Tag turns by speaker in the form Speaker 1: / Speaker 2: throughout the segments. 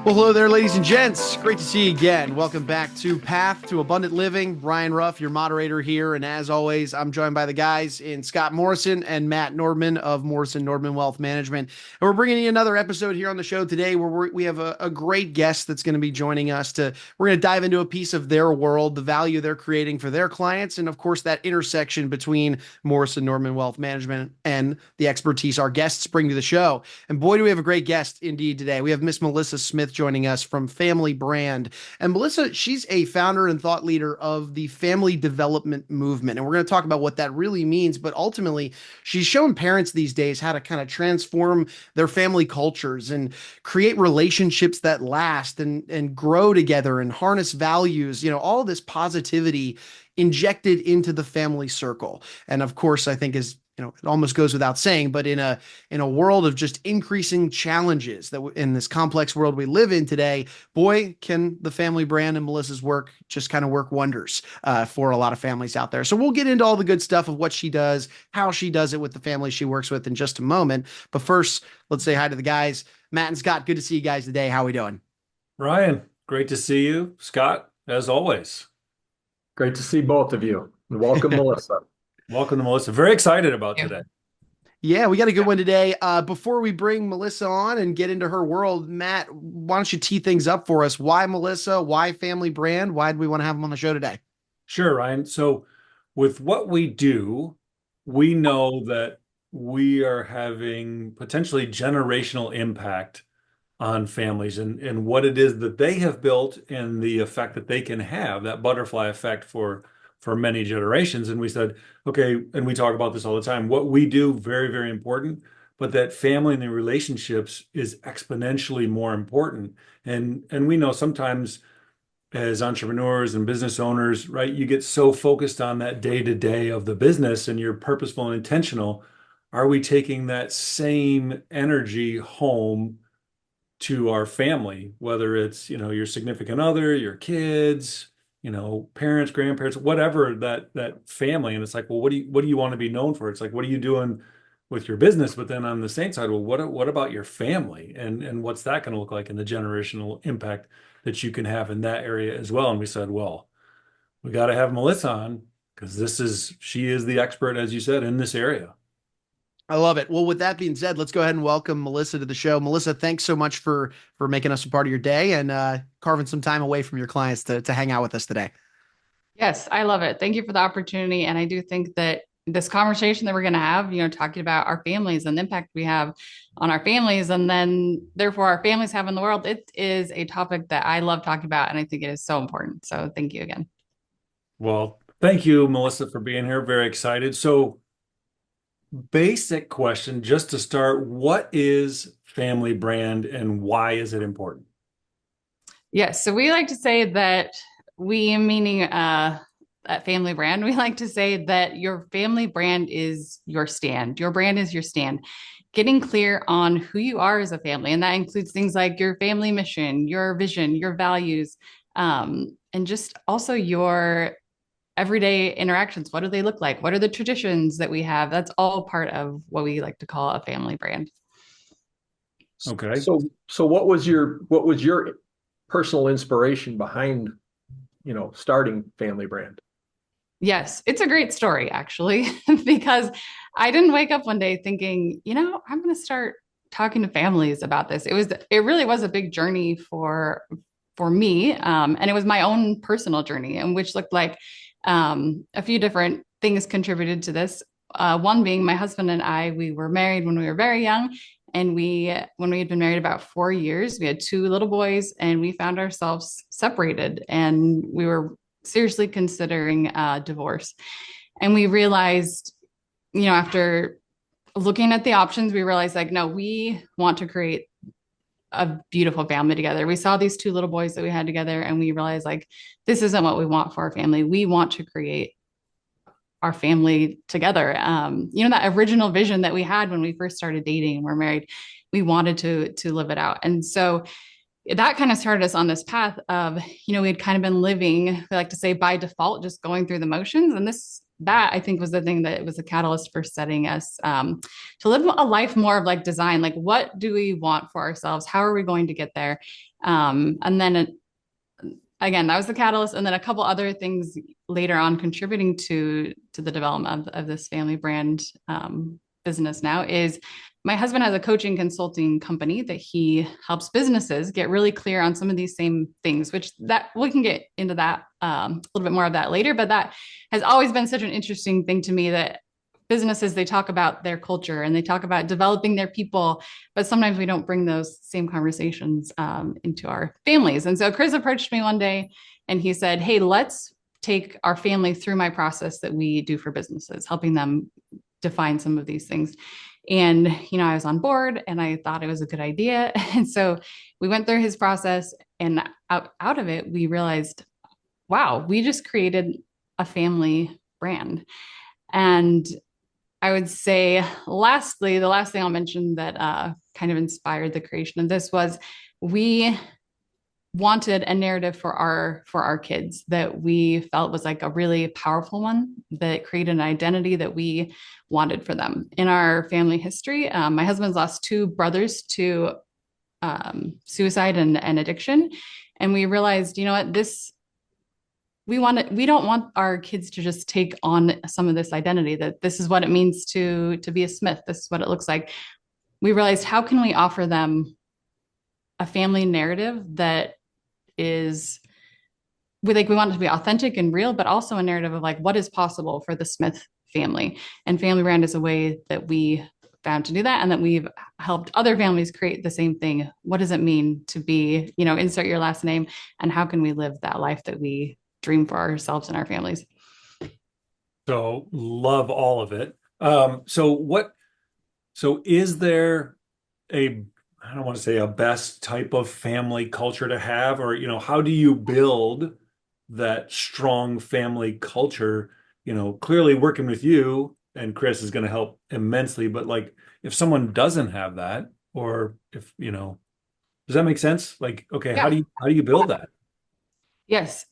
Speaker 1: Well, hello there, ladies and gents. Great to see you again. Welcome back to Path to Abundant Living. Ryan Ruff, your moderator here. And as always, I'm joined by the guys in Scott Morrison and Matt Nordman of Morrison Nordman Wealth Management. And we're bringing you another episode here on the show today where we have a great guest that's going to be joining us. We're going to dive into a piece of their world, the value they're creating for their clients, and of course, that intersection between Morrison Nordman Wealth Management and the expertise our guests bring to the show. And boy, do we have a great guest indeed today. We have Miss Melissa Smith joining us from Family Brand. And Melissa, she's a founder and thought leader of the family development movement. And we're going to talk about what that really means. But ultimately, she's showing parents these days how to kind of transform their family cultures and create relationships that last and grow together and harness values, all this positivity injected into the family circle. And of course, I think it almost goes without saying, but in a world of just increasing challenges in this complex world we live in today, boy, can the Family Brand and Melissa's work just kind of work wonders for a lot of families out there. So we'll get into all the good stuff of what she does, how she does it with the families she works with in just a moment. But first, let's say hi to the guys. Matt and Scott, good to see you guys today. How are we doing?
Speaker 2: Ryan, great to see you. Scott, as always.
Speaker 3: Great to see both of you. And welcome, Melissa.
Speaker 2: Welcome to Melissa. Very excited about today.
Speaker 1: Yeah, we got a good one today. Before we bring Melissa on and get into her world, Matt, why don't you tee things up for us? Why Melissa? Why Family Brand? Why do we want to have them on the show today?
Speaker 2: Sure, Ryan. So with what we do, we know that we are having potentially generational impact on families and what it is that they have built and the effect that they can have, that butterfly effect for many generations. And we said, okay, and we talk about this all the time, what we do, very, very important, but that family and the relationships is exponentially more important. And we know sometimes as entrepreneurs and business owners, right, you get so focused on that day-to-day of the business and you're purposeful and intentional. Are we taking that same energy home to our family, whether it's, your significant other, your kids, parents, grandparents, whatever that family. And it's like, well, what do you want to be known for? It's like, what are you doing with your business? But then on the same side, well, what about your family? And what's that going to look like in the generational impact that you can have in that area as well? And we said, well, we got to have Melissa on because she is the expert, as you said, in this area.
Speaker 1: I love it. Well, with that being said, let's go ahead and welcome Melissa to the show. Melissa, thanks so much for making us a part of your day and carving some time away from your clients to hang out with us today.
Speaker 4: Yes, I love it. Thank you for the opportunity. And I do think that this conversation that we're going to have, talking about our families and the impact we have on our families and then therefore our families have in the world, it is a topic that I love talking about. And I think it is so important. So thank you again.
Speaker 2: Well, thank you, Melissa, for being here. Very excited. So basic question, just to start, what is Family Brand and why is it important?
Speaker 4: Yes. So we like to say that meaning at Family Brand, we like to say that your family brand is your stand. Your brand is your stand. Getting clear on who you are as a family. And that includes things like your family mission, your vision, your values, and just also your everyday interactions. What do they look like? What are the traditions that we have? That's all part of what we like to call a family brand.
Speaker 2: Okay.
Speaker 3: So what was your personal inspiration behind, starting Family Brand?
Speaker 4: Yes, it's a great story actually, because I didn't wake up one day thinking, I'm going to start talking to families about this. It really was a big journey for me. And it was my own personal journey, and which looked like a few different things contributed to this. One being my husband and I, we were married when we were very young. And when we had been married about 4 years, we had 2 little boys and we found ourselves separated and we were seriously considering divorce. And we realized, after looking at the options, we realized no, we want to create a beautiful family together. We saw these 2 little boys that we had together and we realized this isn't what we want for our family. We want to create our family together. That original vision that we had when we first started dating and we're married, we wanted to live it out. And so that kind of started us on this path of, we had kind of been living, we like to say by default, just going through the motions. And this that I think was the thing that was a catalyst for setting us to live a life more of like design. Like, what do we want for ourselves? How are we going to get there? And then again, that was the catalyst. And then a couple other things later on contributing to the development of this family brand business now is my husband has a coaching consulting company that he helps businesses get really clear on some of these same things, which that we can get into that a little bit more of that later. But that has always been such an interesting thing to me, that businesses, they talk about their culture and they talk about developing their people, but sometimes we don't bring those same conversations into our families. And so Chris approached me one day and he said, hey, let's take our family through my process that we do for businesses, helping them define some of these things. And, I was on board and I thought it was a good idea. And so we went through his process, and out of it, we realized, wow, we just created a family brand. And I would say, lastly, the last thing I'll mention that kind of inspired the creation of this was we wanted a narrative for our kids that we felt was like a really powerful one that created an identity that we wanted for them. In our family history, my husband's lost two brothers to suicide and addiction. And we realized, we don't want our kids to just take on some of this identity, that this is what it means to be a Smith. This is what it looks like. We realized, how can we offer them a family narrative that is we want it to be authentic and real, but also a narrative of like what is possible for the Smith family. And family brand is a way that we found to do that, and that we've helped other families create the same thing. What does it mean to be, insert your last name, and how can we live that life that we dream for ourselves and our families?
Speaker 2: So love all of it. So is there I don't want to say a best type of family culture to have, or, how do you build that strong family culture? Clearly working with you and Chris is going to help immensely, but like if someone doesn't have that, or if, does that make sense? Like, okay,
Speaker 4: Yeah.
Speaker 2: how do you build that?
Speaker 4: Yes.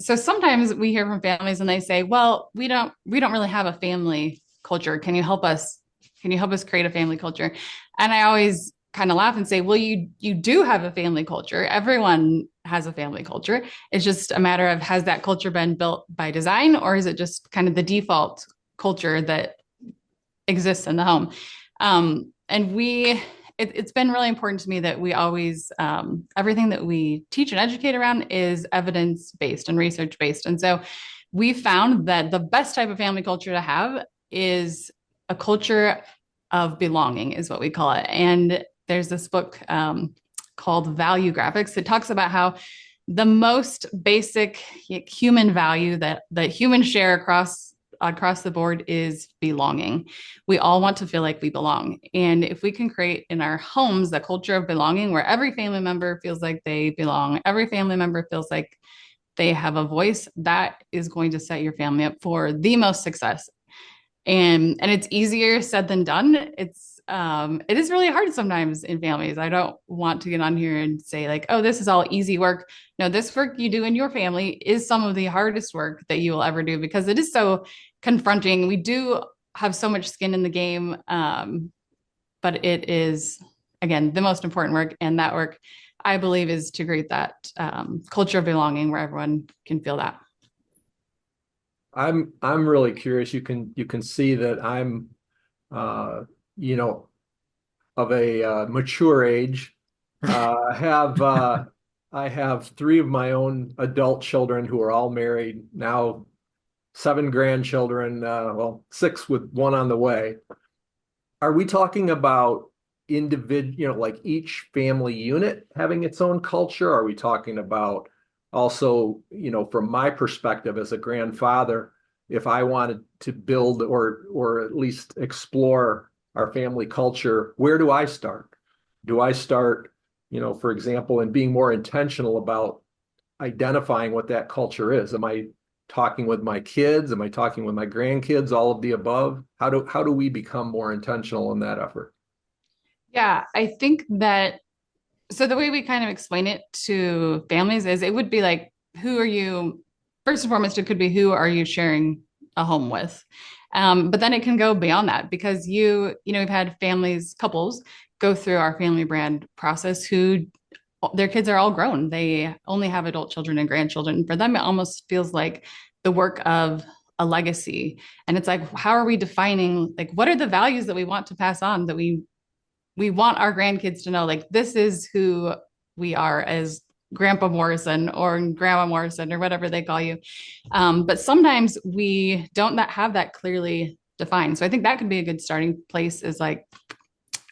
Speaker 4: So sometimes we hear from families and they say, well, we don't really have a family culture. Can you help us create a family culture? And I always kind of laugh and say, well, you do have a family culture. Everyone has a family culture. It's just a matter of, has that culture been built by design, or is it just kind of the default culture that exists in the home? And it's been really important to me that we always, everything that we teach and educate around is evidence-based and research-based. And so we found that the best type of family culture to have is a culture of belonging, is what we call it. And there's this book called Value Graphics. It talks about how the most basic human value that humans share across the board is belonging. We all want to feel like we belong. And if we can create in our homes the culture of belonging, where every family member feels like they belong, every family member feels like they have a voice, that is going to set your family up for the most success. And it's easier said than done. It is really hard sometimes in families. I don't want to get on here and say like, oh, this is all easy work. No, this work you do in your family is some of the hardest work that you will ever do, because it is so confronting. We do have so much skin in the game. But it is, again, the most important work. And that work, I believe, is to create that culture of belonging where everyone can feel that.
Speaker 3: I'm really curious. You can see that I'm of a mature age. I have three of my own adult children who are all married now, 7 grandchildren, well, 6 with 1 on the way. Are we talking about individual, like each family unit having its own culture? Are we talking about also, from my perspective as a grandfather, if I wanted to build or at least explore our family culture, where do I start? Do I start, for example, in being more intentional about identifying what that culture is? Am I talking with my kids? Am I talking with my grandkids? All of the above? How do we become more intentional in that effort?
Speaker 4: Yeah, I think that, so the way we kind of explain it to families is it would be like, who are you? First and foremost, it could be, who are you sharing a home with. But then it can go beyond that because we've had couples go through our family brand process who their kids are all grown. They only have adult children and grandchildren. For them, it almost feels like the work of a legacy. And it's like, how are we defining, like, what are the values that we want to pass on, that we want our grandkids to know, like, this is who we are as Grandpa Morrison or Grandma Morrison or whatever they call you. But sometimes we don't have that clearly defined. So I think that could be a good starting place, is like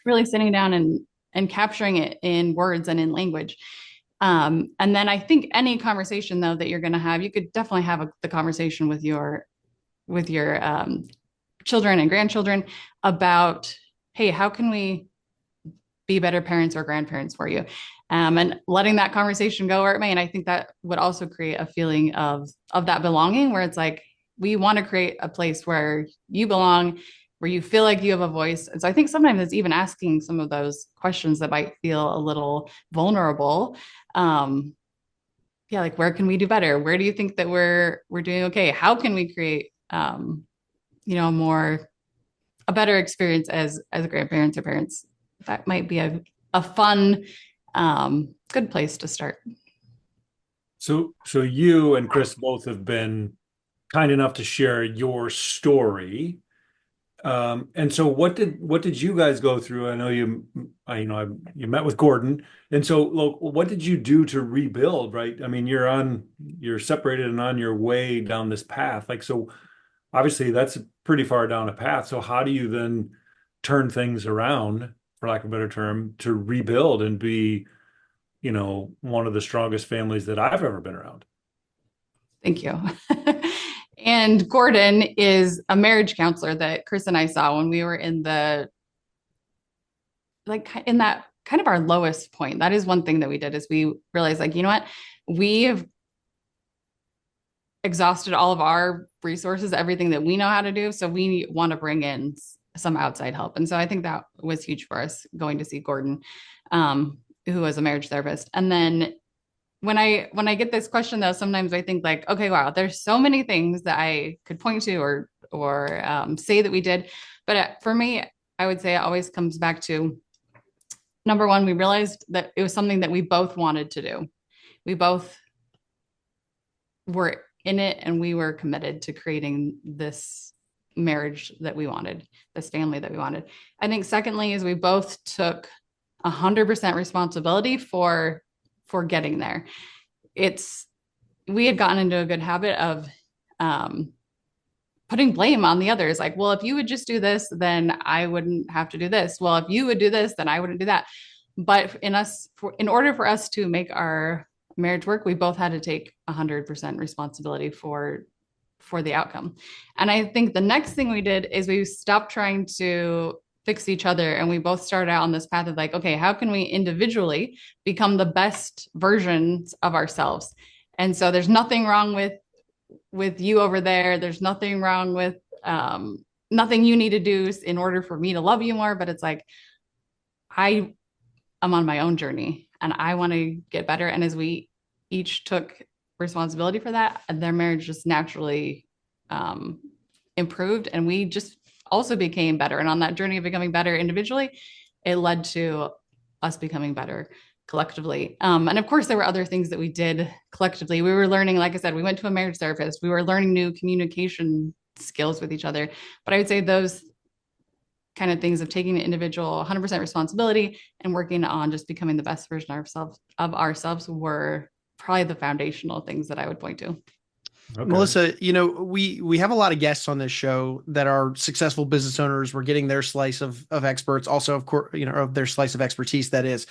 Speaker 4: really sitting down and capturing it in words and in language. And then I think any conversation though that you're going to have, you could definitely have the conversation with your children and grandchildren about, hey, how can we be better parents or grandparents for you? And letting that conversation go where it may. And I think that would also create a feeling of that belonging, where it's like, we want to create a place where you belong, where you feel like you have a voice. And so I think sometimes it's even asking some of those questions that might feel a little vulnerable. Like, where can we do better? Where do you think that we're doing okay? How can we create, a better experience as grandparents or parents? That might be a fun, good place to start.
Speaker 2: So you and Chris both have been kind enough to share your story. And so what did you guys go through? I know you met with Gordon. And so look, what did you do to rebuild, right? I mean, you're separated and on your way down this path. Like, so obviously that's pretty far down a path. So how do you then turn things around, for lack of a better term, to rebuild and be, one of the strongest families that I've ever been around?
Speaker 4: Thank you. And Gordon is a marriage counselor that Chris and I saw when we were in that kind of our lowest point. That is one thing that we did, is we realized, like, you know what, we have exhausted all of our resources, everything that we know how to do. So we want to bring in some outside help. And so I think that was huge for us, going to see Gordon, who was a marriage therapist. And then when I get this question though, sometimes I think like, okay, wow, there's so many things that I could point to or say that we did. But for me, I would say it always comes back to, number one, we realized that it was something that we both wanted to do. We both were in it and we were committed to creating this marriage that we wanted, this family that we wanted. I think secondly is we both took 100% responsibility for getting there. We had gotten into a good habit of putting blame on the others. Like, well, if you would just do this, then I wouldn't have to do this. Well, if you would do this, then I wouldn't do that. But in order for us to make our marriage work, we both had to take 100% responsibility for the outcome. And I think the next thing we did is we stopped trying to fix each other. And we both started out on this path of like, okay, how can we individually become the best versions of ourselves? And so there's nothing wrong with you over there. There's nothing wrong with nothing you need to do in order for me to love you more. But it's like, I am on my own journey and I want to get better. And as we each took responsibility for that, their marriage just naturally improved. And we just also became better. And on that journey of becoming better individually, it led to us becoming better collectively. And of course, there were other things that we did collectively. We were learning, like I said, we went to a marriage therapist. We were learning new communication skills with each other. But I would say those kind of things of taking the individual 100% responsibility and working on just becoming the best version of ourselves were probably the foundational things that I would point to.
Speaker 1: Okay. Melissa, we have a lot of guests on this show that are successful business owners. We're getting their slice of experts, also, of course, of their slice of expertise, that is.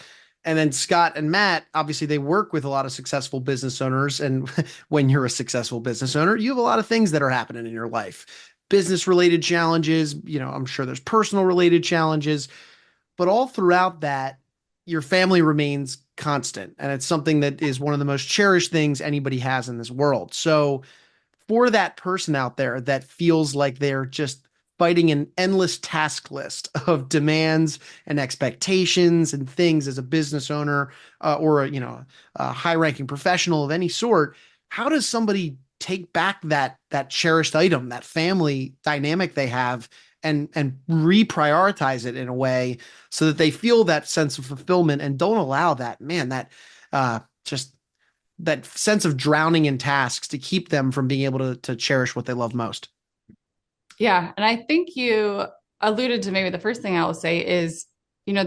Speaker 1: And then Scott and Matt, obviously they work with a lot of successful business owners. And when you're a successful business owner, you have a lot of things that are happening in your life, business related challenges. I'm sure there's personal related challenges, but all throughout that, your family remains constant. And it's something that is one of the most cherished things anybody has in this world. So for that person out there that feels like they're just fighting an endless task list of demands and expectations and things as a business owner or a high ranking professional of any sort, how does somebody take back that cherished item, that family dynamic they have, and reprioritize it in a way so that they feel that sense of fulfillment and don't allow just that sense of drowning in tasks to keep them from being able to cherish what they love most.
Speaker 4: Yeah. And I think you alluded to maybe the first thing I will say is,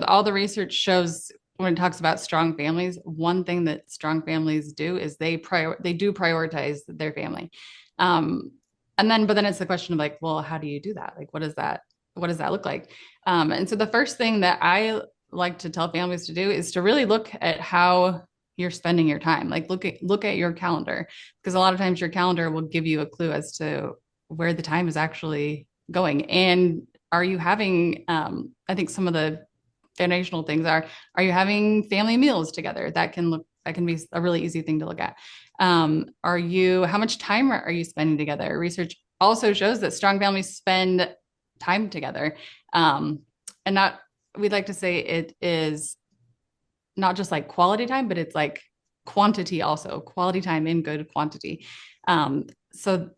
Speaker 4: all the research shows when it talks about strong families, one thing that strong families do is they do prioritize their family. But then it's the question of like, well, how do you do that? Like, what does that look like? And so the first thing that I like to tell families to do is to really look at how you're spending your time. Like look at your calendar, because a lot of times your calendar will give you a clue as to where the time is actually going. And are you having, I think some of the foundational things are you having family meals together? That can be a really easy thing to look at. How much time are you spending together? Research also shows that strong families spend time together. We'd like to say it is not just like quality time, but it's like quantity also, quality time in good quantity. So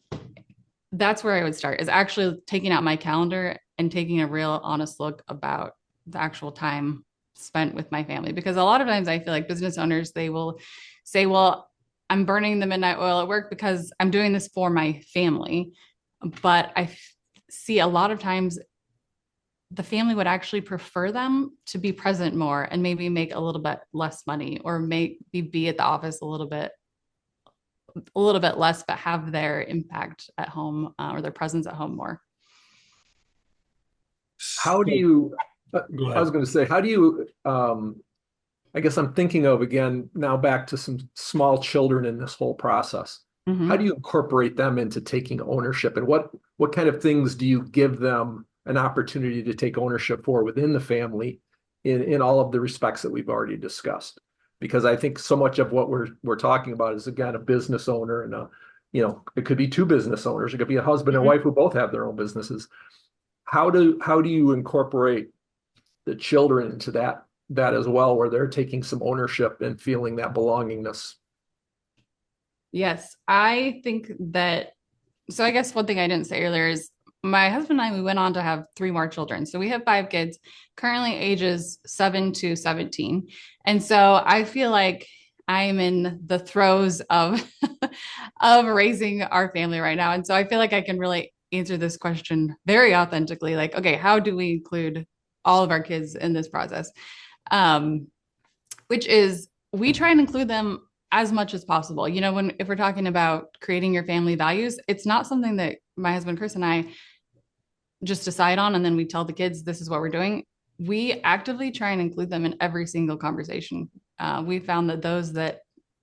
Speaker 4: that's where I would start, is actually taking out my calendar and taking a real honest look about the actual time spent with my family. Because a lot of times I feel like business owners, they will say, well, I'm burning the midnight oil at work because I'm doing this for my family. But I see a lot of times the family would actually prefer them to be present more and maybe make a little bit less money, or maybe be at the office a little bit less, but have their impact at home, or their presence at home more.
Speaker 3: How do you,
Speaker 2: Go ahead.
Speaker 3: I was going to say, how do you, I guess I'm thinking of, again, now back to some small children in this whole process.
Speaker 4: Mm-hmm.
Speaker 3: How do you incorporate them into taking ownership, and what kind of things do you give them an opportunity to take ownership for within the family in all of the respects that we've already discussed? Because I think so much of what we're talking about is, again, a business owner and it could be two business owners. It could be a husband and wife who both have their own businesses. How do you incorporate the children into that as well, where they're taking some ownership and feeling that belongingness?
Speaker 4: Yes, I think that. So I guess one thing I didn't say earlier is my husband and I, we went on to have 3 more children. So we have 5 kids, currently ages 7 to 17. And so I feel like I'm in the throes of of raising our family right now. And so I feel like I can really answer this question very authentically. Like, okay, how do we include all of our kids in this process? Which is, we try and include them as much as possible. If we're talking about creating your family values, it's not something that my husband Chris and I just decide on and then we tell the kids this is what we're doing. We actively try and include them in every single conversation. We found that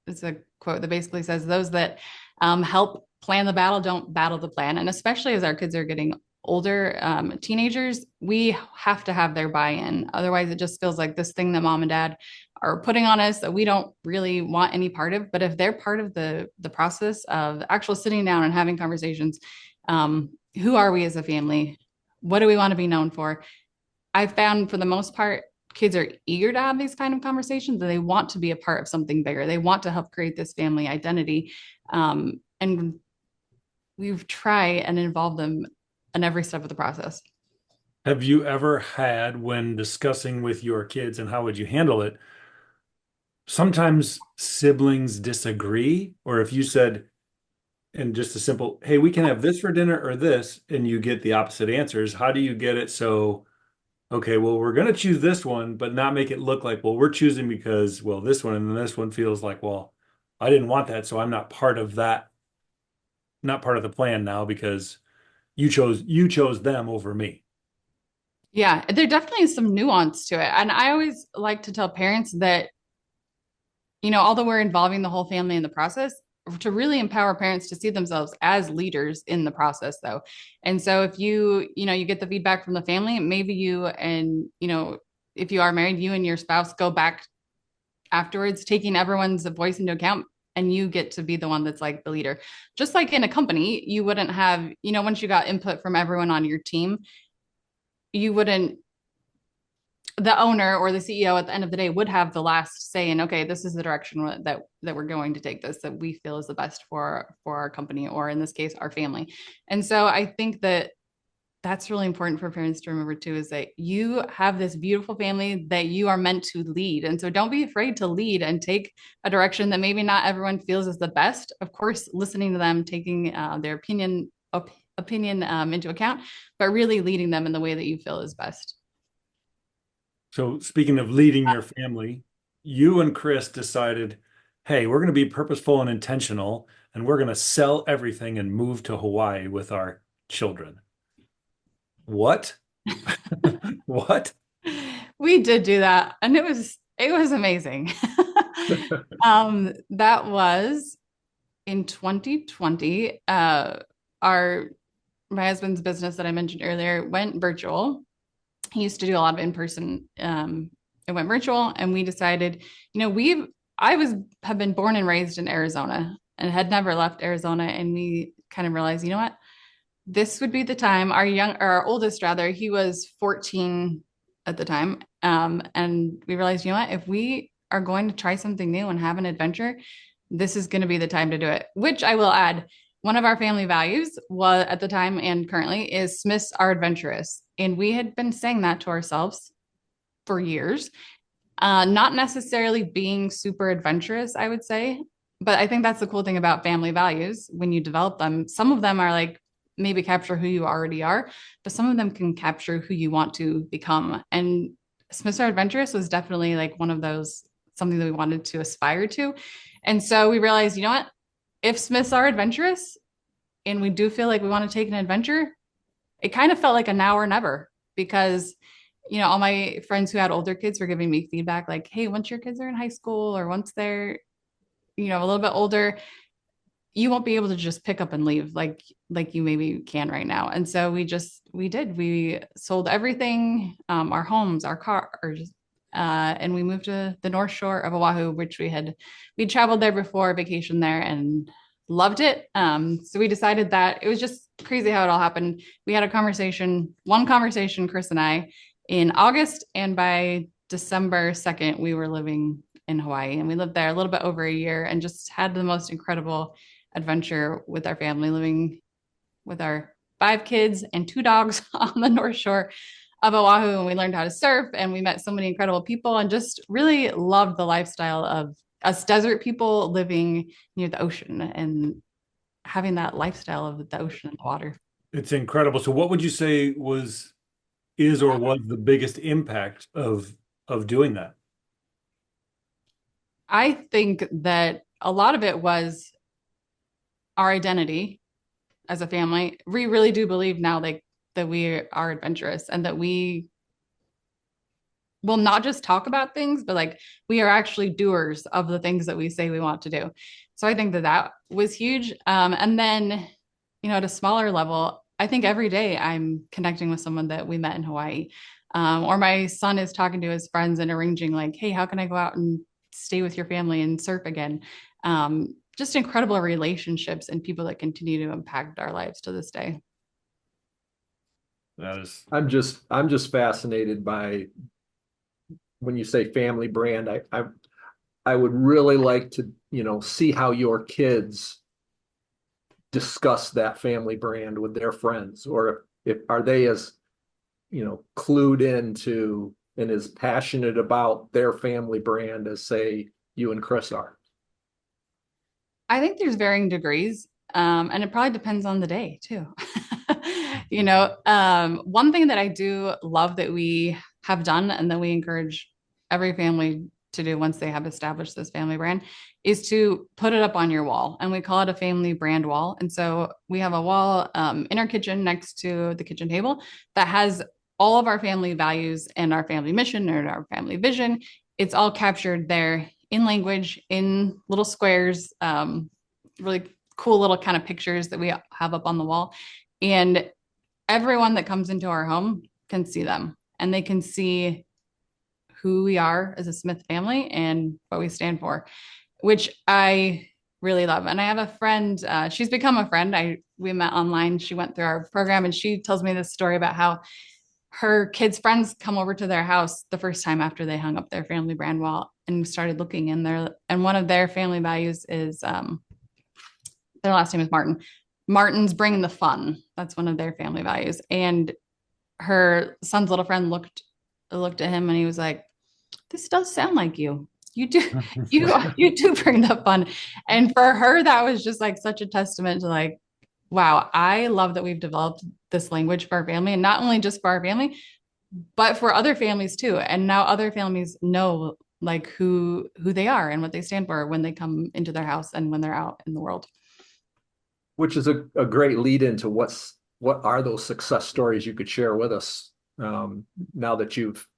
Speaker 4: it's a quote that basically says, those that help plan the battle don't battle the plan. And especially as our kids are getting older, teenagers, we have to have their buy-in. Otherwise, it just feels like this thing that mom and dad are putting on us that we don't really want any part of. But if they're part of the process of actual sitting down and having conversations, who are we as a family? What do we want to be known for? I've found for the most part, kids are eager to have these kind of conversations, and they want to be a part of something bigger. They want to help create this family identity. And we've tried and involve them in every step of the process.
Speaker 2: Have you ever had, when discussing with your kids and how would you handle it, sometimes siblings disagree? Or if you said, and just a simple, hey, we can have this for dinner or this, and you get the opposite answers, how do you get it so, okay, well, we're going to choose this one, but not make it look like, well, we're choosing because, well, this one, and then this one feels like, well, I didn't want that, so I'm not part of that, not part of the plan now because you chose them over me.
Speaker 4: Yeah, there definitely is some nuance to it. And I always like to tell parents that, although we're involving the whole family in the process, to really empower parents to see themselves as leaders in the process, though. And so if you get the feedback from the family, maybe if you are married, you and your spouse go back afterwards, taking everyone's voice into account, and you get to be the one that's like the leader. Just like in a company, you wouldn't have, once you got input from everyone on your team, you wouldn't the owner or the CEO at the end of the day would have the last say in, okay, this is the direction that we're going to take this, that we feel is the best for our company, or in this case, our family. And so I think that that's really important for parents to remember too, is that you have this beautiful family that you are meant to lead. And so don't be afraid to lead and take a direction that maybe not everyone feels is the best. Of course, listening to them, taking their opinion into account, but really leading them in the way that you feel is best.
Speaker 2: So speaking of leading your family, you and Chris decided, hey, we're going to be purposeful and intentional, and we're going to sell everything and move to Hawaii with our children. What? What?
Speaker 4: We did do that, and it was amazing. That was in 2020. My husband's business that I mentioned earlier went virtual. He used to do a lot of in-person. It went virtual, and we decided, have been born and raised in Arizona and had never left Arizona, and we kind of realized, you know what, this would be the time. Our oldest, rather, he was 14 at the time, and we realized, you know what, if we are going to try something new and have an adventure, this is going to be the time to do it. Which I will add, one of our family values was at the time and currently is Smiths Are Adventurous. And we had been saying that to ourselves for years, not necessarily being super adventurous, I would say. But I think that's the cool thing about family values. When you develop them, some of them are like maybe capture who you already are, but some of them can capture who you want to become. And Smiths Are Adventurous was definitely like one of those, something that we wanted to aspire to. And so we realized, you know what? If Smiths are adventurous and we do feel like we want to take an adventure, it kind of felt like a now or never, because, all my friends who had older kids were giving me feedback like, hey, once your kids are in high school or once they're, a little bit older, you won't be able to just pick up and leave like you maybe can right now. And so we sold everything, our homes, our cars, and we moved to the North Shore of Oahu, which we traveled there before, vacation there, and loved it. So we decided that it was just crazy how it all happened. We had one conversation, Chris and I, in August, and by December 2nd, we were living in Hawaii, and we lived there a little bit over a year and just had the most incredible adventure with our family, living with our 5 kids and 2 dogs on the North Shore of Oahu. And we learned how to surf, and we met so many incredible people, and just really loved the lifestyle of us desert people living near the ocean and having that lifestyle of the ocean and the water.
Speaker 2: It's incredible. So what would you say was the biggest impact of doing that?
Speaker 4: I think that a lot of it was our identity as a family. We really do believe now that we are adventurous, and that we will not just talk about things, but we are actually doers of the things that we say we want to do. So I think that was huge. And then, at a smaller level, I think every day I'm connecting with someone that we met in Hawaii, or my son is talking to his friends and arranging hey, how can I go out and stay with your family and surf again? Just incredible relationships and people that continue to impact our lives to this day.
Speaker 3: I'm just fascinated by when you say family brand. I would really like to, see how your kids discuss that family brand with their friends, or if are they as, clued into and as passionate about their family brand as, say, you and Chris are.
Speaker 4: I think there's varying degrees, and it probably depends on the day too. One thing that I do love that we have done and that we encourage every family to do once they have established this family brand is to put it up on your wall, and we call it a family brand wall. And so we have a wall in our kitchen next to the kitchen table that has all of our family values and our family mission or our family vision. It's all captured there in language, in little squares, really cool little kind of pictures that we have up on the wall. And everyone that comes into our home can see them, and they can see who we are as a Smith family and what we stand for, which I really love. And I have a friend, she's become a friend. We met online. She went through our program, and she tells me this story about how her kids' friends come over to their house the first time after they hung up their family brand wall and started looking in there. And one of their family values is their last name is Martin. Martin's bringing the fun. That's one of their family values. And her son's little friend looked at him and he was like, "This does sound like you. You do you do bring the fun." And for her, that was just like such a testament to like, wow, I love that we've developed this language for our family, and not only just for our family, but for other families too. And now other families know like who they are and what they stand for when they come into their house and when they're out in the world.
Speaker 3: Which is a great lead into what are those success stories you could share with us, now that you've,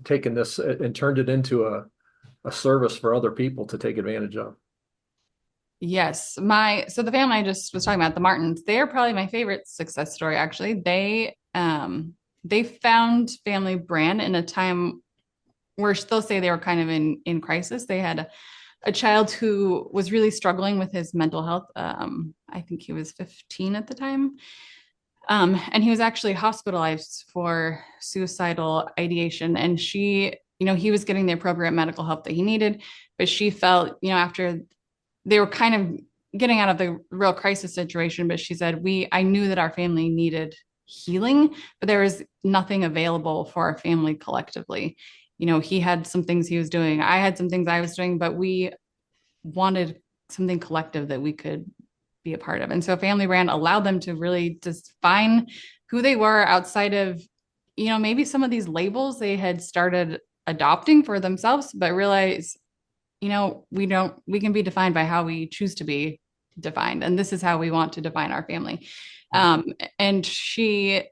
Speaker 3: taken this and turned it into a service for other people to take advantage of.
Speaker 4: Yes. So the family I just was talking about, the Martins, they're probably my favorite success story, actually. They found family brand in a time where they'll say they were kind of in crisis. They had a child who was really struggling with his mental health. I think he was 15 at the time. And he was actually hospitalized for suicidal ideation. And he was getting the appropriate medical help that he needed, but she felt, after they were kind of getting out of the real crisis situation, but she said, I knew that our family needed healing, but there was nothing available for our family collectively. He had some things he was doing. I had some things I was doing, but we wanted something collective that we could be a part of. And so Family Brand allowed them to really define who they were outside of, maybe some of these labels they had started adopting for themselves, but realize, we can be defined by how we choose to be defined. And this is how we want to define our family. And she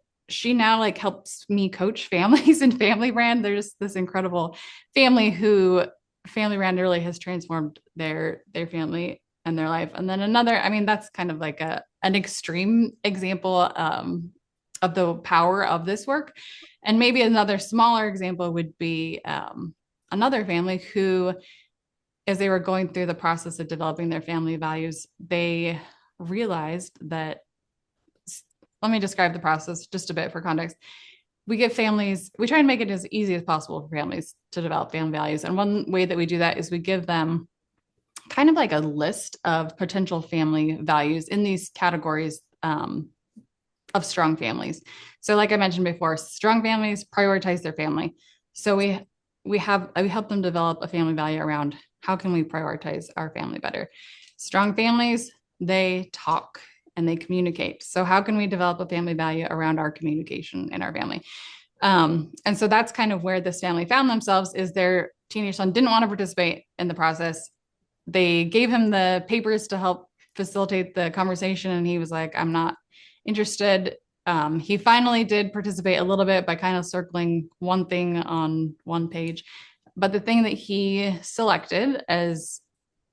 Speaker 4: now like helps me coach families in Family Brand. There's this incredible family who Family Brand really has transformed their family and their life. And then another, that's kind of like an extreme example of the power of this work. And maybe another smaller example would be another family who, as they were going through the process of developing their family values, they realized that, let me describe the process just a bit for context. We try and make it as easy as possible for families to develop family values. And one way that we do that is we give them kind of like a list of potential family values in these categories of strong families. So like I mentioned before, strong families prioritize their family. So we help them develop a family value around how can we prioritize our family better. Strong families, they talk and they communicate. So how can we develop a family value around our communication in our family? And so that's kind of where this family found themselves, is their teenage son didn't want to participate in the process. They gave him the papers to help facilitate the conversation, and he was like, "I'm not interested." He finally did participate a little bit by kind of circling one thing on one page. But the thing that he selected as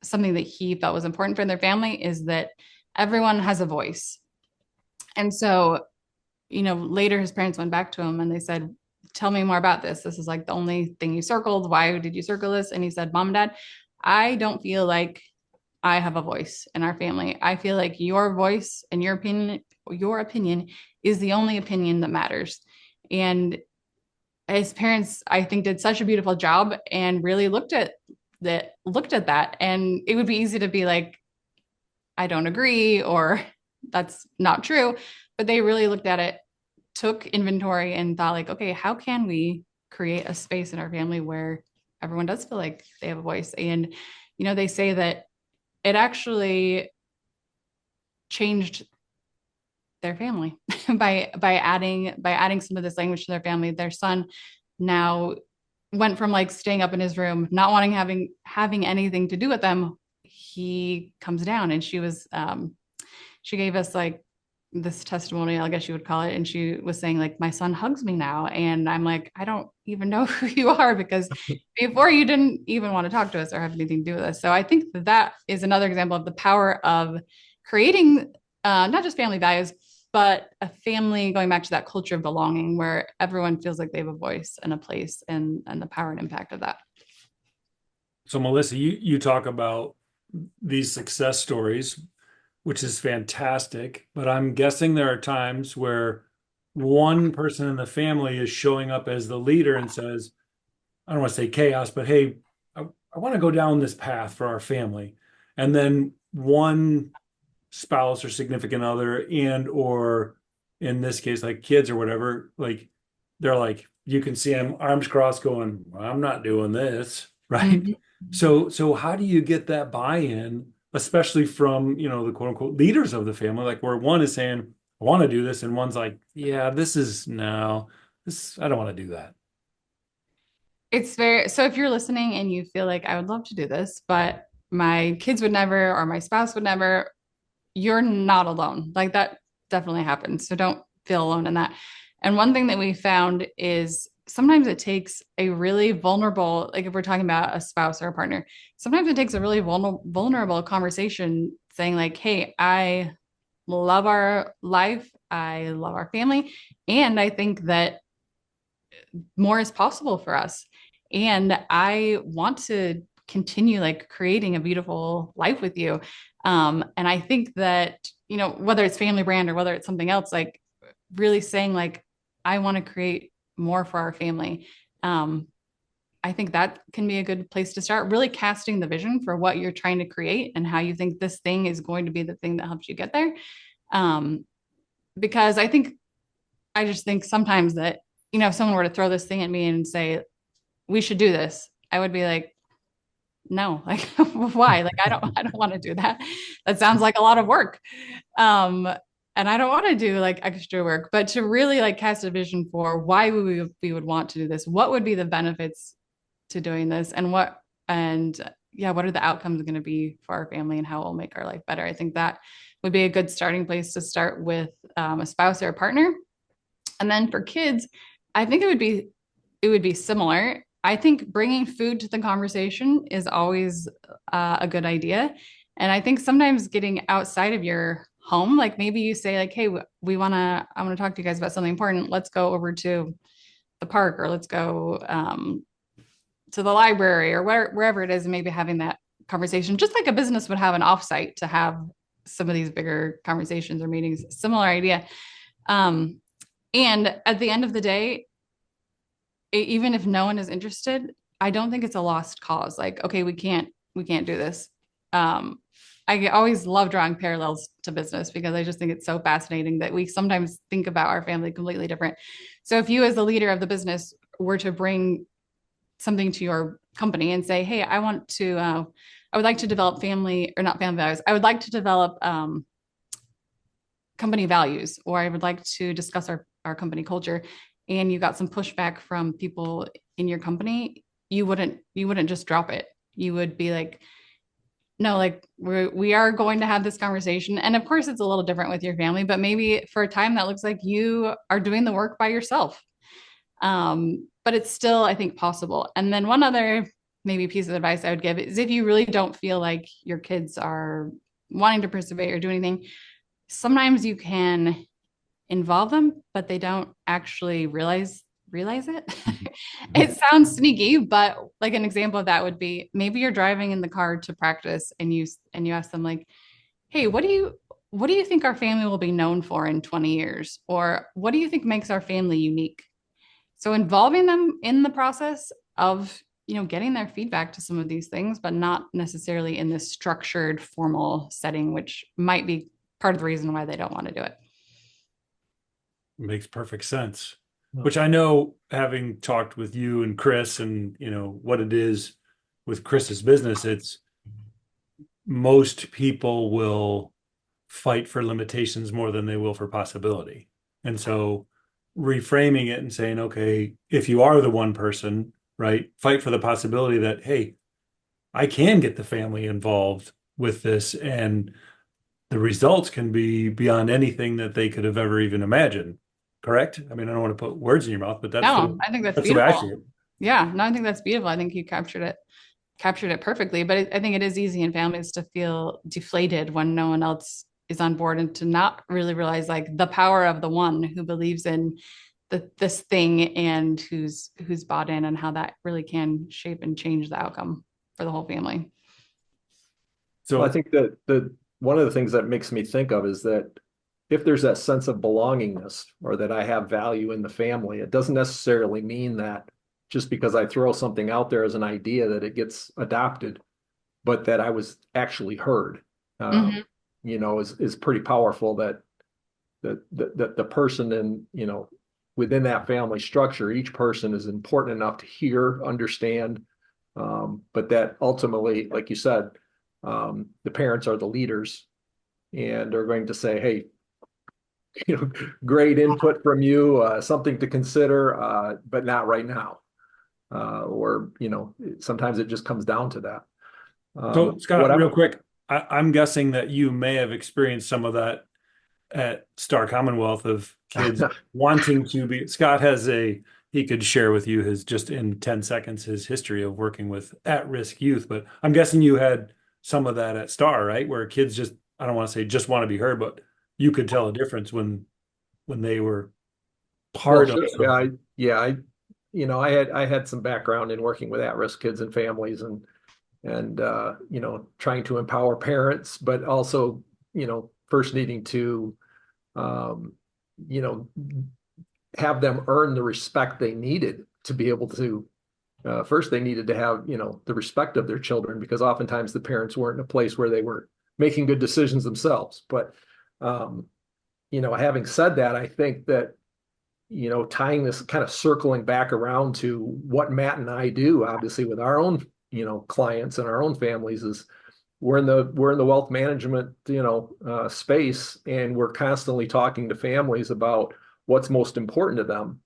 Speaker 4: something that he felt was important for their family is that everyone has a voice. And so, later his parents went back to him and they said, "Tell me more about this. This is like the only thing you circled. Why did you circle this?" And he said, "Mom and Dad, I don't feel like I have a voice in our family. I feel like your voice and your opinion is the only opinion that matters." And his parents, I think, did such a beautiful job and really looked at that. And it would be easy to be like, "I don't agree," or "That's not true." But they really looked at it, took inventory, and thought like, okay, how can we create a space in our family where everyone does feel like they have a voice? And, they say that it actually changed their family by adding some of this language to their family. Their son now went from like staying up in his room, not wanting having anything to do with them. He comes down, and she gave us like this testimonial, I guess you would call it. And she was saying like, "My son hugs me now." And I'm like, "I don't even know who you are, because before you didn't even want to talk to us or have anything to do with us." So I think that is another example of the power of creating not just family values, but a family, going back to that culture of belonging where everyone feels like they have a voice and a place, and the power and impact of that.
Speaker 2: So Melissa, you talk about these success stories, which is fantastic, but I'm guessing there are times where one person in the family is showing up as the leader and says, I don't want to say chaos, but hey, I want to go down this path for our family. And then one spouse or significant other and or in this case, like kids or whatever, like they're like, you can see them arms crossed going, I'm not doing this, right?
Speaker 4: Mhm.
Speaker 2: So how do you get that buy-in, especially from, the quote unquote leaders of the family, like where one is saying, I want to do this, and one's like, yeah, I don't want to do that.
Speaker 4: It's very, so if you're listening and you feel like I would love to do this, but my kids would never, or my spouse would never, you're not alone. Like that definitely happens. So don't feel alone in that. And one thing that we found is sometimes it takes a really vulnerable, like if we're talking about a spouse or a partner, sometimes it takes a really vulnerable conversation saying like, hey, I love our life. I love our family. And I think that more is possible for us. And I want to continue like creating a beautiful life with you. And I think that, whether it's family brand or whether it's something else, like really saying like, I want to create more for our family. I think that can be a good place to start, really casting the vision for what you're trying to create and how you think this thing is going to be the thing that helps you get there. Um, because I just think sometimes that, if someone were to throw this thing at me and say, we should do this, I would be like, no, like, why? Like, I don't want to do that. That sounds like a lot of work. And I don't want to do like extra work, but to really like cast a vision for why we would want to do this. What would be the benefits to doing this and yeah, what are the outcomes going to be for our family and how it will make our life better? I think that would be a good starting place to start with a spouse or a partner. And then for kids, I think it would be similar. I think bringing food to the conversation is always a good idea. And I think sometimes getting outside of your home, like maybe you say like, hey, I want to talk to you guys about something important. Let's go over to the park or let's go to the library or wherever it is. And maybe having that conversation, just like a business would have an offsite to have some of these bigger conversations or meetings, similar idea. And at the end of the day, even if no one is interested, I don't think it's a lost cause. Like, okay, we can't do this. I always love drawing parallels to business because I just think it's so fascinating that we sometimes think about our family completely different. So if you as the leader of the business were to bring something to your company and say, hey, I would like to develop family or not family values. I would like to develop company values, or I would like to discuss our company culture, and you got some pushback from people in your company, you wouldn't just drop it. You would be like, no, like we are going to have this conversation. And of course it's a little different with your family, but maybe for a time that looks like you are doing the work by yourself. But it's still, I think, possible. And then one other maybe piece of advice I would give is if you really don't feel like your kids are wanting to participate or do anything, sometimes you can involve them, but they don't actually realize it. It sounds sneaky, but like an example of that would be maybe you're driving in the car to practice and you ask them like, hey, what do you think our family will be known for in 20 years? Or what do you think makes our family unique? So involving them in the process of, getting their feedback to some of these things, but not necessarily in this structured formal setting, which might be part of the reason why they don't want to do it.
Speaker 2: Makes perfect sense. Which I know, having talked with you and Chris and what it is with Chris's business, it's most people will fight for limitations more than they will for possibility. And so reframing it and saying, okay, if you are the one person, right, fight for the possibility that, hey, I can get the family involved with this and the results can be beyond anything that they could have ever even imagined. Correct? I mean, I don't want to put words in your mouth, but
Speaker 4: I think that's
Speaker 2: the way I see
Speaker 4: beautiful.
Speaker 2: it.
Speaker 4: Yeah, no, I think that's beautiful. I think you captured it perfectly. But I think it is easy in families to feel deflated when no one else is on board and to not really realize like the power of the one who believes in this thing and who's bought in and how that really can shape and change the outcome for the whole family.
Speaker 3: So I think that one of the things that makes me think of is that if there's that sense of belongingness or that I have value in the family, it doesn't necessarily mean that just because I throw something out there as an idea that it gets adopted, but that I was actually heard.
Speaker 4: Mhm.
Speaker 3: Is pretty powerful that the person within that family structure, each person is important enough to hear, understand, but that ultimately, like you said, the parents are the leaders and are going to say, hey, great input from you, something to consider, but not right now. Or sometimes it just comes down to that.
Speaker 2: So, Scott, real
Speaker 3: Whatever.
Speaker 2: quick, I'm guessing that you may have experienced some of that at Star Commonwealth of kids wanting to be. Scott he could share with you his, just in 10 seconds, his history of working with at-risk youth. But I'm guessing you had some of that at Star, right? Where kids just, I don't want to say just want to be heard, but you could tell a difference when they were
Speaker 3: Well,
Speaker 2: part of
Speaker 3: sure.
Speaker 2: something.
Speaker 3: I had some background in working with at-risk kids and families and trying to empower parents, but also, first needing to, um, you know, have them earn the respect they needed to be able to, first they needed to have, the respect of their children, because oftentimes the parents weren't in a place where they were making good decisions themselves. But, having said that, I think that, tying this kind of circling back around to what Matt and I do, obviously with our own, clients and our own families, is we're in the wealth management, space, and we're constantly talking to families about what's most important to them,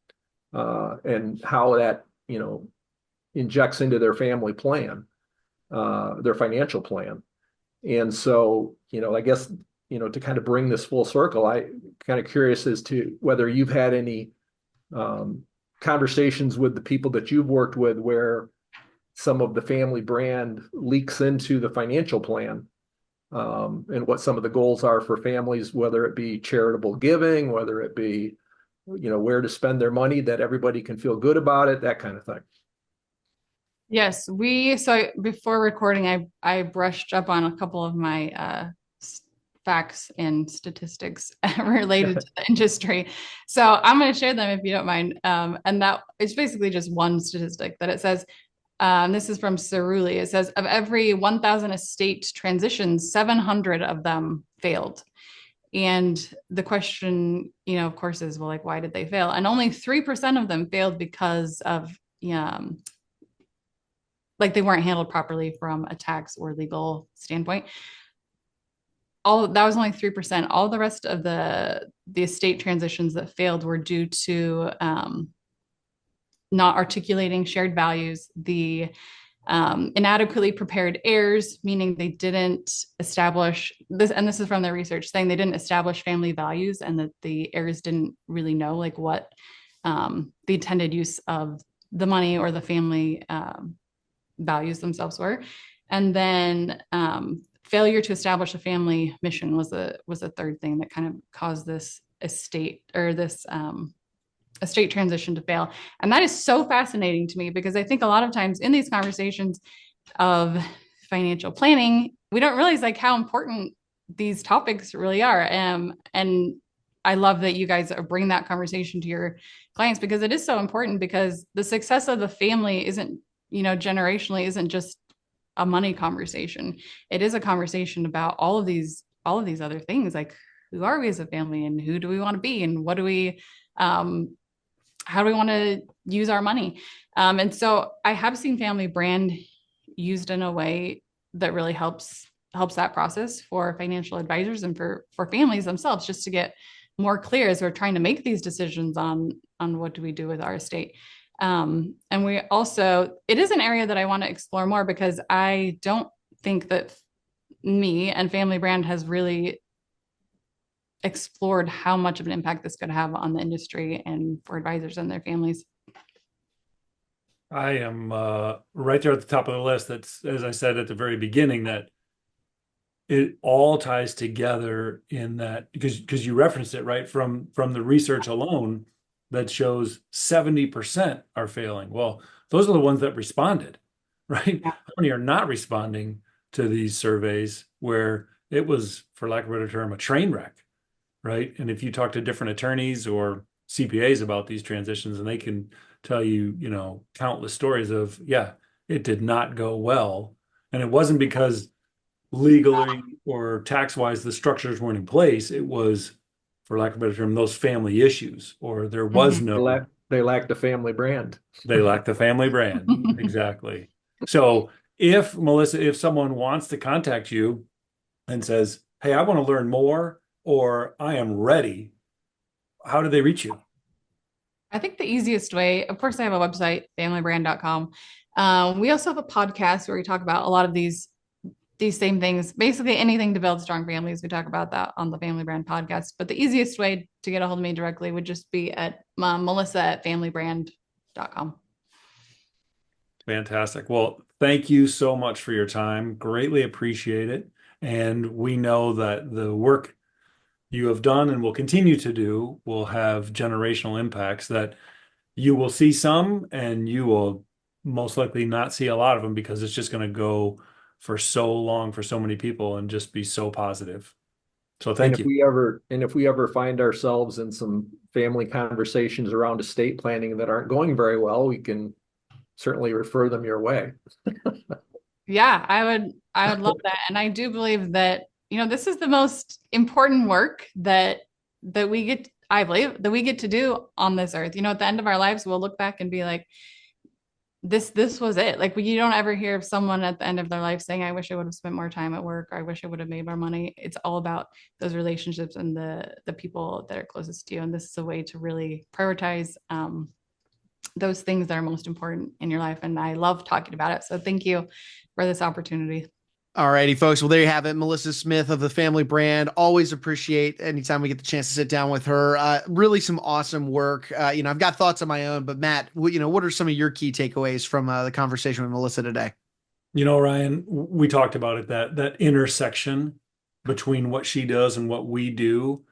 Speaker 3: and how that, injects into their family plan, their financial plan. And so, I guess, to kind of bring this full circle, I kind of curious as to whether you've had any conversations with the people that you've worked with where some of the family brand leaks into the financial plan, and what some of the goals are for families, whether it be charitable giving, whether it be, where to spend their money, that everybody can feel good about it, that kind of thing.
Speaker 4: Yes, before recording, I brushed up on a couple of my facts and statistics related to the industry. So I'm going to share them if you don't mind. And that it's basically just one statistic that it says, this is from Cerulli. It says of every 1,000 estate transitions, 700 of them failed. And the question, of course, is, well, like, why did they fail? And only 3% of them failed because of, like, they weren't handled properly from a tax or legal standpoint. All that was only 3%. All the rest of the estate transitions that failed were due to not articulating shared values, the inadequately prepared heirs, meaning they didn't establish this, and this is from their research, saying they didn't establish family values, and that the heirs didn't really know like what the intended use of the money or the family values themselves were. And then failure to establish a family mission was a third thing that kind of caused this estate transition to fail. And that is so fascinating to me, because I think a lot of times in these conversations of financial planning, we don't realize like how important these topics really are. And I love that you guys bring that conversation to your clients, because it is so important, because the success of the family isn't, generationally, isn't just a money conversation. It is a conversation about all of these other things, like who are we as a family, and who do we want to be, and what do we how do we want to use our money? And so I have seen family brand used in a way that really helps that process for financial advisors and for families themselves, just to get more clear as we're trying to make these decisions on what do we do with our estate. And we also, it is an area that I want to explore more, because I don't think that me and family brand has really explored how much of an impact this could have on the industry and for advisors and their families.
Speaker 2: I am right there at the top of the list. That's, as I said at the very beginning, that it all ties together in that, because you referenced it, right, from the research alone that shows 70% are failing. Well, those are the ones that responded, right?
Speaker 4: Yeah.
Speaker 2: How many are not responding to these surveys where it was, for lack of a better term, a train wreck, right? And if you talk to different attorneys or CPAs about these transitions, and they can tell you, countless stories of, yeah, it did not go well. And it wasn't because legally or tax-wise the structures weren't in place. It was, for lack of a better term, those family issues, or there was
Speaker 4: Mhm.
Speaker 2: no,
Speaker 3: They lacked a family brand.
Speaker 2: they lacked the family brand. Exactly. So if Melissa, if someone wants to contact you and says, hey, I want to learn more, or I am ready, how do they reach you?
Speaker 4: I think the easiest way, of course, I have a website, familybrand.com. We also have a podcast where we talk about a lot of these same things, basically anything to build strong families. We talk about that on the Family Brand podcast. But the easiest way to get a hold of me directly would just be at melissa@familybrand.com.
Speaker 2: Fantastic. Well, thank you so much for your time. Greatly appreciate it. And we know that the work you have done and will continue to do will have generational impacts that you will see some, and you will most likely not see a lot of them, because it's just going to go for so long for so many people and just be so positive. So
Speaker 3: And
Speaker 2: thank
Speaker 3: if
Speaker 2: you.
Speaker 3: we ever find ourselves in some family conversations around estate planning that aren't going very well, we can certainly refer them your way.
Speaker 4: Yeah, I would love that. And I do believe that, this is the most important work that we get, I believe that we get to do on this earth. At the end of our lives, we'll look back and be like, this was it. Like, you don't ever hear of someone at the end of their life saying, I wish I would have spent more time at work, or I wish I would have made more money. It's all about those relationships and the people that are closest to you. And this is a way to really prioritize those things that are most important in your life. And I love talking about it. So thank you for this opportunity.
Speaker 1: All righty, folks. Well, there you have it. Melissa Smith of the Family Brand. Always appreciate anytime we get the chance to sit down with her. Really some awesome work. I've got thoughts of my own, but Matt, what are some of your key takeaways from the conversation with Melissa today?
Speaker 2: Ryan, we talked about it, that intersection between what she does and what we do.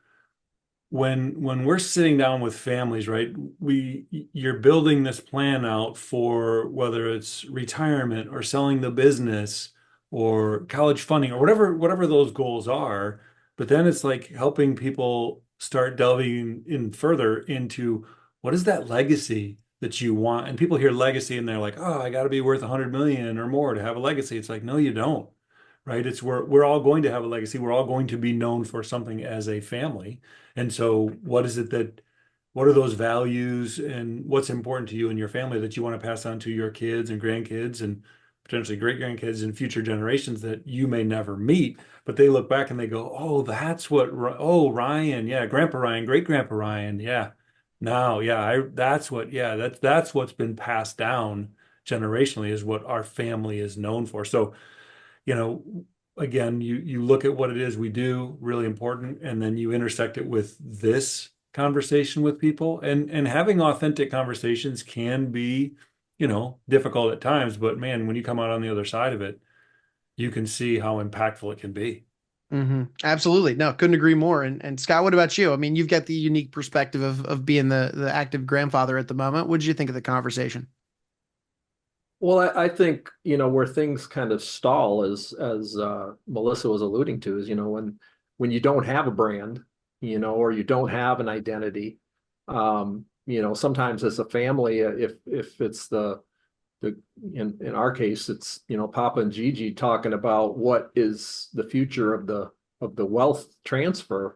Speaker 2: When we're sitting down with families, right, you're building this plan out for whether it's retirement or selling the business or college funding or whatever those goals are. But then it's like helping people start delving in further into, what is that legacy that you want? And people hear legacy and they're like, oh, I got to be worth 100 million or more to have a legacy. It's like, no, you don't. Right? It's we're all going to have a legacy. We're all going to be known for something as a family. And so what are those values and what's important to you and your family that you want to pass on to your kids and grandkids and potentially great grandkids and future generations that you may never meet, but they look back and they go, oh, Ryan, yeah, Grandpa Ryan, great Grandpa Ryan, yeah. Now, yeah, that's what's been passed down generationally, is what our family is known for. So, you know, again, you look at what it is we do, really important, and then you intersect it with this conversation with people, and having authentic conversations can be, difficult at times, but man, when you come out on the other side of it, you can see how impactful it can be.
Speaker 1: Mm-hmm. Absolutely. No, couldn't agree more. And Scott, what about you? I mean, you've got the unique perspective of being the active grandfather at the moment. What did you think of the conversation?
Speaker 3: Well, I think, where things kind of stall, as Melissa was alluding to, is, when you don't have a brand, or you don't have an identity, sometimes as a family, if it's in our case, it's, Papa and Gigi talking about what is the future of the wealth transfer,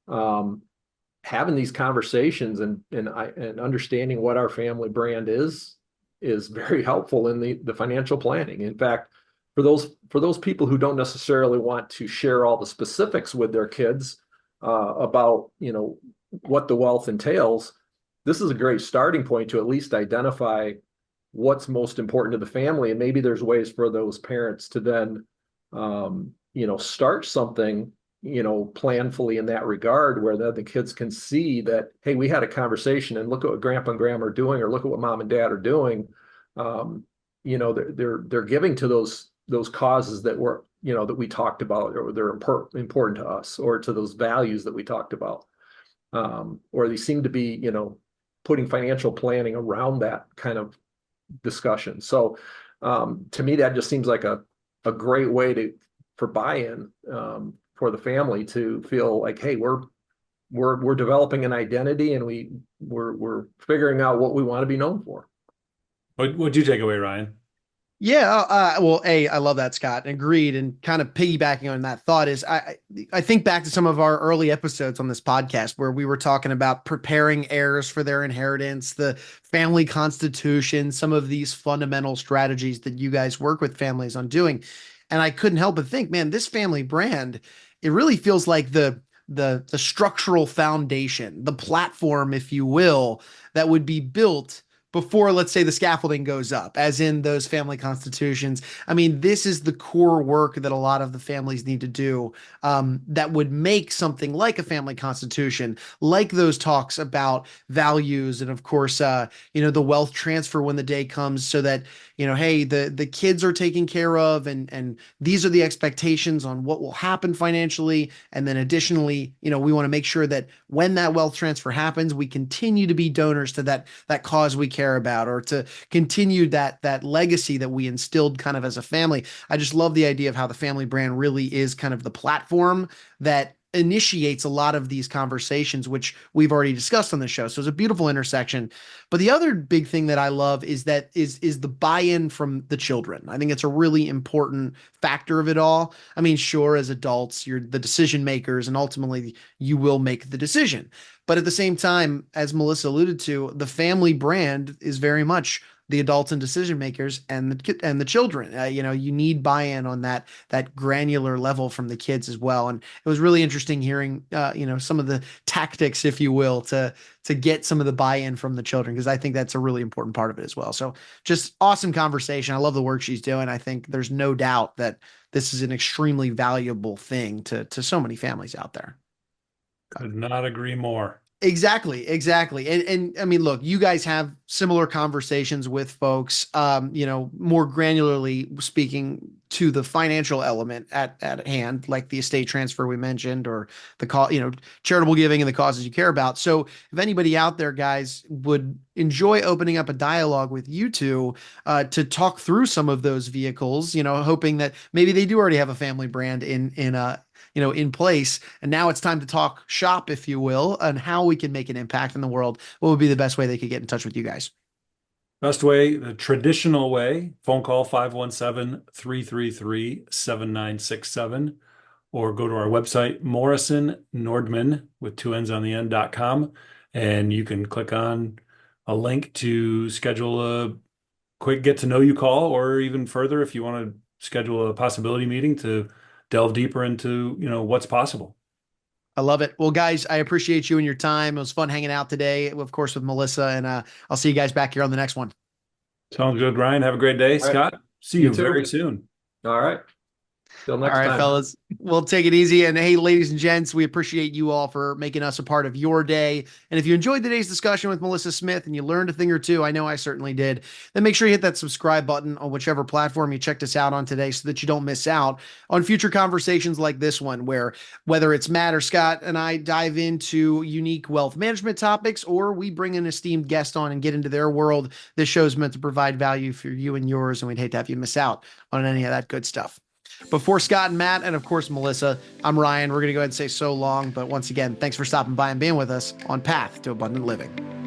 Speaker 3: having these conversations and understanding what our family brand is very helpful in the financial planning. In fact, for those people who don't necessarily want to share all the specifics with their kids about what the wealth entails, this is a great starting point to at least identify what's most important to the family, and maybe there's ways for those parents to then start something planfully in that regard, where the kids can see that, hey, we had a conversation and look at what grandpa and grandma are doing, or look at what mom and dad are doing. They're giving to those causes that that we talked about, or they're important to us, or to those values that we talked about, or they seem to be putting financial planning around that kind of discussion. So to me, that just seems like a great way for buy-in, for the family to feel like, hey, we're we're developing an identity, and we're figuring out what we want to be known for.
Speaker 2: What'd you take away, Ryan?
Speaker 1: Yeah, well, I love that, Scott. Agreed. And kind of piggybacking on that thought is I think back to some of our early episodes on this podcast where we were talking about preparing heirs for their inheritance, the family constitution, some of these fundamental strategies that you guys work with families on doing. And I couldn't help but think, man, this family brand, it really feels like the structural foundation, the platform, if you will, that would be built before, let's say, the scaffolding goes up, as in those family constitutions. I mean, this is the core work that a lot of the families need to do, that would make something like a family constitution, like those talks about values, and of course, the wealth transfer when the day comes, so that, hey, the kids are taken care of, and these are the expectations on what will happen financially. And then additionally, we want to make sure that when that wealth transfer happens, we continue to be donors to that cause we care about, or to continue that legacy that we instilled kind of as a family. I just love the idea of how the family brand really is kind of the platform that initiates a lot of these conversations, which we've already discussed on the show. So it's a beautiful intersection. But the other big thing that I love is the buy-in from the children. I think it's a really important factor of it all. I mean, sure, as adults, you're the decision makers, and ultimately you will make the decision. But at the same time, as Melissa alluded to, the family brand is very much the adults and decision makers and the children. You need buy-in on that granular level from the kids as well. And it was really interesting hearing some of the tactics, if you will, to get some of the buy-in from the children, because I think that's a really important part of it as well. So just awesome conversation. I love the work she's doing. I think there's no doubt that this is an extremely valuable thing to so many families out there.
Speaker 2: Could not agree more.
Speaker 1: Exactly. And I mean, look, you guys have similar conversations with folks, more granularly speaking to the financial element at hand, like the estate transfer we mentioned, or the charitable giving and the causes you care about. So if anybody out there, guys, would enjoy opening up a dialogue with you two, to talk through some of those vehicles, hoping that maybe they do already have a family brand in place. And now it's time to talk shop, if you will, on how we can make an impact in the world. What would be the best way they could get in touch with you guys?
Speaker 2: Best way, the traditional way, phone call 517-333-7967, or go to our website, Morrison Nordman with two N's on the end.com. And you can click on a link to schedule a quick get to know you call, or even further, if you want to schedule a possibility meeting to delve deeper into, what's possible.
Speaker 1: I love it. Well, guys, I appreciate you and your time. It was fun hanging out today, of course, with Melissa, and I'll see you guys back here on the next one.
Speaker 2: Sounds good, Ryan. Have a great day.
Speaker 3: All right.
Speaker 2: Scott, see
Speaker 3: You
Speaker 2: you
Speaker 3: too.
Speaker 2: very soon.
Speaker 3: All right. Till next
Speaker 1: All right,
Speaker 3: time.
Speaker 1: fellas, we'll take it easy. And hey, ladies and gents, we appreciate you all for making us a part of your day. And if you enjoyed today's discussion with Melissa Smith and you learned a thing or two, I know I certainly did, then make sure you hit that subscribe button on whichever platform you checked us out on today, so that you don't miss out on future conversations like this one, where whether it's Matt or Scott and I dive into unique wealth management topics, or we bring an esteemed guest on and get into their world, this show is meant to provide value for you and yours, and we'd hate to have you miss out on any of that good stuff. Before Scott and Matt, and of course Melissa, I'm Ryan. We're going to go ahead and say so long. But once again, thanks for stopping by and being with us on Path to Abundant Living.